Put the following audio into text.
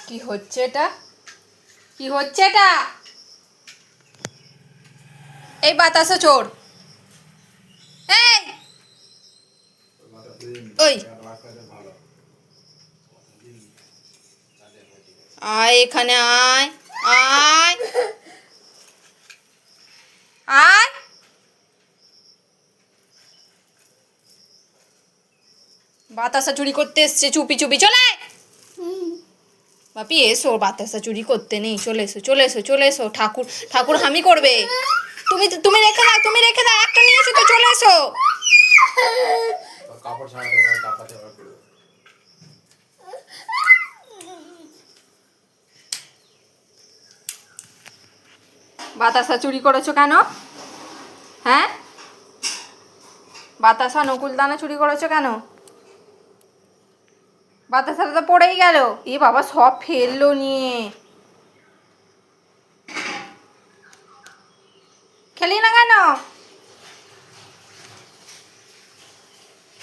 কি হচ্ছে এটা? কি হচ্ছে এটা? এই বাতাসা চোর, এই ওই আয় এখানে, আয় আয় আয়। বাতাসা চুরি করতে এসছে, চুপি চুপি চলে আয়। বাপি এসো, বাতাসা চুরি করতে নেই, চলে এসো চলে এসো চলে এসো। ঠাকুর ঠাকুর হামি করবে। তুমি তুমি রেখে দাও, তুমি রেখে দাও, একটা নিয়ে এসো তো, চলে এসো। বাতাসা চুরি করেছো কেন? হ্যাঁ, বাতাসা নকুলদানা চুরি করেছো কেন? বাতাসাটা তো পড়েই গেল। এ বাবা, সব ফেললো নিয়ে। খেলি না কেন?